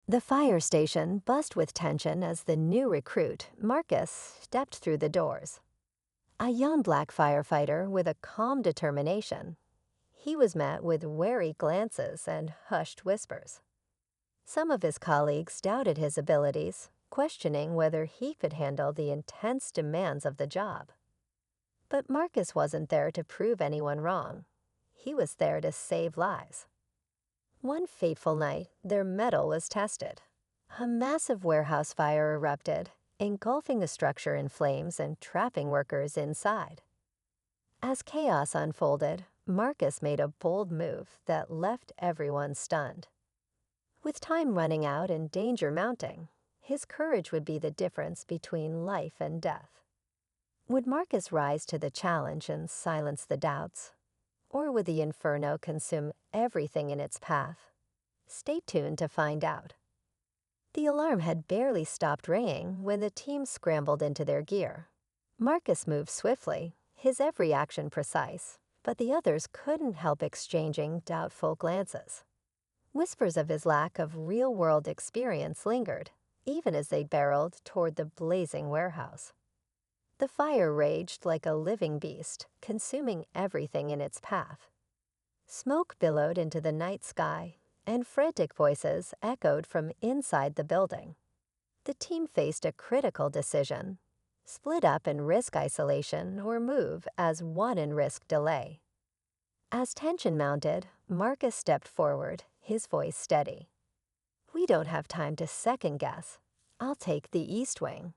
The fire station buzzed with tension as the new recruit, Marcus, stepped through the doors. A young black firefighter with a calm determination. He was met with wary glances and hushed whispers. Some of his colleagues doubted his abilities, questioning whether he could handle the intense demands of the job. But Marcus wasn't there to prove anyone wrong. He was there to save lives. One fateful night, their mettle was tested. A massive warehouse fire erupted, engulfing the structure in flames and trapping workers inside. As chaos unfolded, Marcus made a bold move that left everyone stunned. With time running out and danger mounting, his courage would be the difference between life and death. Would Marcus rise to the challenge and silence the doubts? Or would the inferno consume everything in its path? Stay tuned to find out. The alarm had barely stopped ringing when the team scrambled into their gear. Marcus moved swiftly, his every action precise, but the others couldn't help exchanging doubtful glances. Whispers of his lack of real-world experience lingered, even as they barreled toward the blazing warehouse. The fire raged like a living beast, consuming everything in its path. Smoke billowed into the night sky, and frantic voices echoed from inside the building. The team faced a critical decision: split up and risk isolation or move as one and risk delay. As tension mounted, Marcus stepped forward, his voice steady. "We don't have time to second-guess. I'll take the East Wing."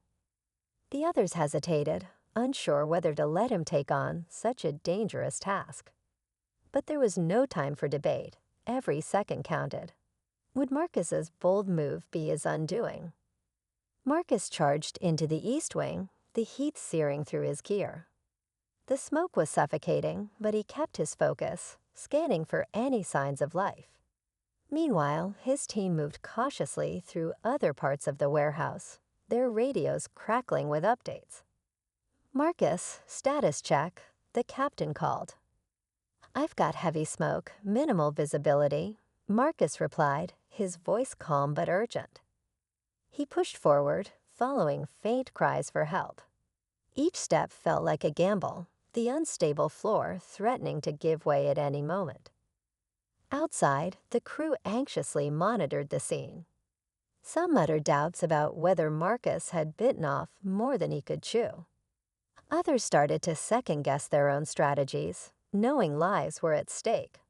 The others hesitated, unsure whether to let him take on such a dangerous task. But there was no time for debate. Every second counted. Would Marcus's bold move be his undoing? Marcus charged into the East Wing, the heat searing through his gear. The smoke was suffocating, but he kept his focus, scanning for any signs of life. Meanwhile, his team moved cautiously through other parts of the warehouse, their radios crackling with updates. "Marcus, status check," the captain called. "I've got heavy smoke, minimal visibility," Marcus replied, his voice calm but urgent. He pushed forward, following faint cries for help. Each step felt like a gamble, the unstable floor threatening to give way at any moment. Outside, the crew anxiously monitored the scene. Some uttered doubts about whether Marcus had bitten off more than he could chew. Others started to second-guess their own strategies, knowing lives were at stake.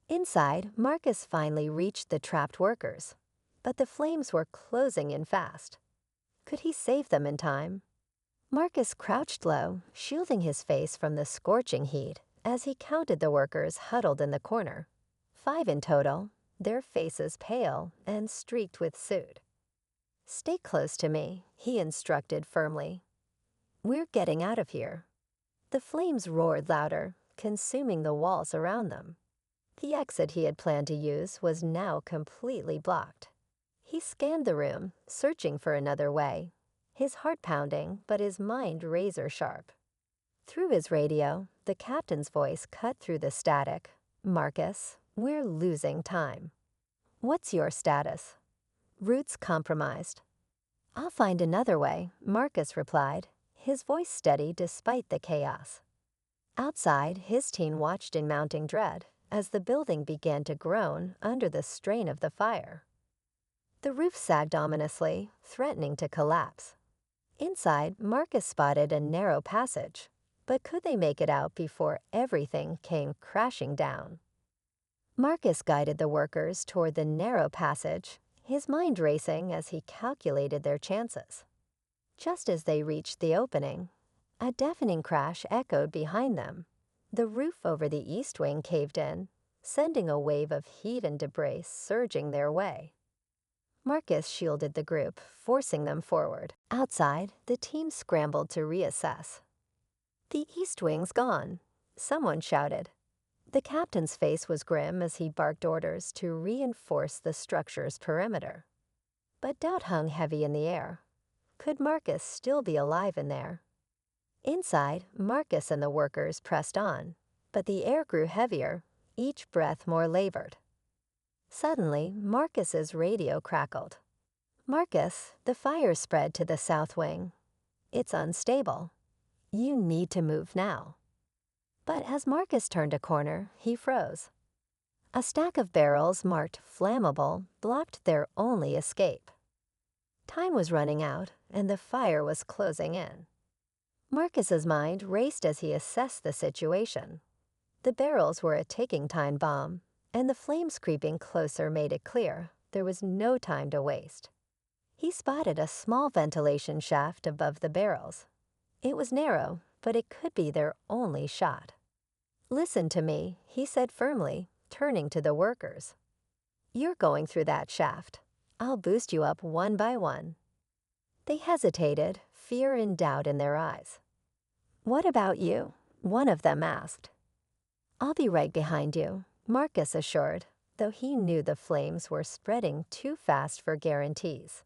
Inside, Marcus finally reached the trapped workers, but the flames were closing in fast. Could he save them in time? Marcus crouched low, shielding his face from the scorching heat as he counted the workers huddled in the corner. 5 in total, their faces pale and streaked with soot. "Stay close to me," he instructed firmly. "We're getting out of here." The flames roared louder, consuming the walls around them. The exit he had planned to use was now completely blocked. He scanned the room, searching for another way, his heart pounding but his mind razor-sharp. Through his radio, the captain's voice cut through the static. "Marcus, we're losing time." "What's your status?" "Routes compromised." "I'll find another way," Marcus replied, his voice steady despite the chaos. Outside, his team watched in mounting dread as the building began to groan under the strain of the fire. The roof sagged ominously, threatening to collapse. Inside, Marcus spotted a narrow passage, but could they make it out before everything came crashing down? Marcus guided the workers toward the narrow passage, his mind racing as he calculated their chances. Just as they reached the opening, a deafening crash echoed behind them. The roof over the East Wing caved in, sending a wave of heat and debris surging their way. Marcus shielded the group, forcing them forward. Outside, the team scrambled to reassess. "The East Wing's gone," someone shouted. The captain's face was grim as he barked orders to reinforce the structure's perimeter. But doubt hung heavy in the air. Could Marcus still be alive in there? Inside, Marcus and the workers pressed on, but the air grew heavier, each breath more labored. Suddenly, Marcus's radio crackled. "Marcus, the fire spread to the south wing. It's unstable. You need to move now." But as Marcus turned a corner, he froze. A stack of barrels marked flammable blocked their only escape. Time was running out, and the fire was closing in. Marcus's mind raced as he assessed the situation. The barrels were a ticking time bomb, and the flames creeping closer made it clear there was no time to waste. He spotted a small ventilation shaft above the barrels. It was narrow, but it could be their only shot. "Listen to me," he said firmly, turning to the workers. "You're going through that shaft. I'll boost you up one by one." They hesitated, fear and doubt in their eyes. "What about you?" one of them asked. "I'll be right behind you," Marcus assured, though he knew the flames were spreading too fast for guarantees.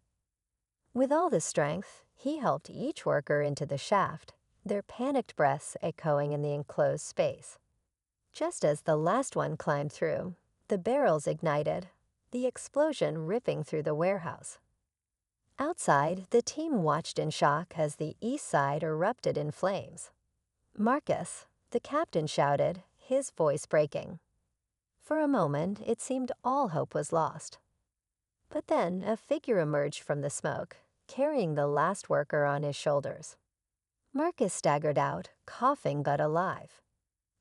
With all the strength, he helped each worker into the shaft, their panicked breaths echoing in the enclosed space. Just as the last one climbed through, the barrels ignited, the explosion ripping through the warehouse. Outside, the team watched in shock as the east side erupted in flames. "Marcus," the captain shouted, his voice breaking. For a moment, it seemed all hope was lost. But then a figure emerged from the smoke, carrying the last worker on his shoulders. Marcus staggered out, coughing but alive.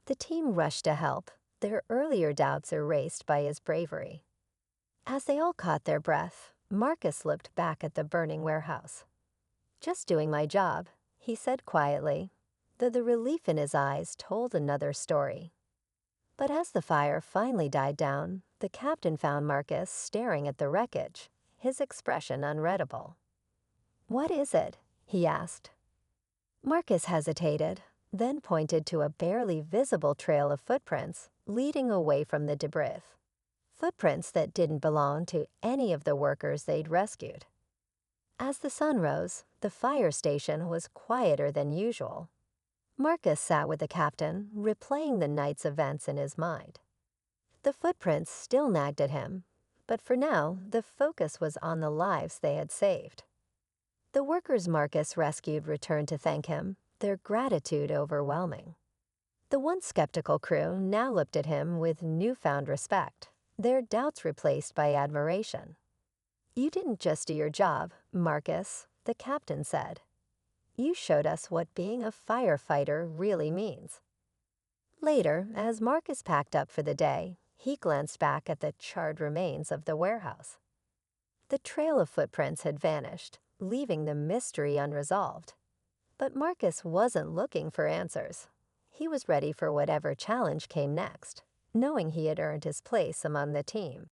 The team rushed to help, their earlier doubts erased by his bravery. As they all caught their breath, Marcus looked back at the burning warehouse. "Just doing my job," he said quietly, though the relief in his eyes told another story. But as the fire finally died down, the captain found Marcus staring at the wreckage, his expression unreadable. "What is it?" he asked. Marcus hesitated, then pointed to a barely visible trail of footprints leading away from the debris. Footprints that didn't belong to any of the workers they'd rescued. As the sun rose, the fire station was quieter than usual. Marcus sat with the captain, replaying the night's events in his mind. The footprints still nagged at him, but for now, the focus was on the lives they had saved. The workers Marcus rescued returned to thank him, their gratitude overwhelming. The once skeptical crew now looked at him with newfound respect, their doubts replaced by admiration. "You didn't just do your job, Marcus," the captain said. "You showed us what being a firefighter really means." Later, as Marcus packed up for the day, he glanced back at the charred remains of the warehouse. The trail of footprints had vanished, leaving the mystery unresolved. But Marcus wasn't looking for answers. He was ready for whatever challenge came next, knowing he had earned his place among the team.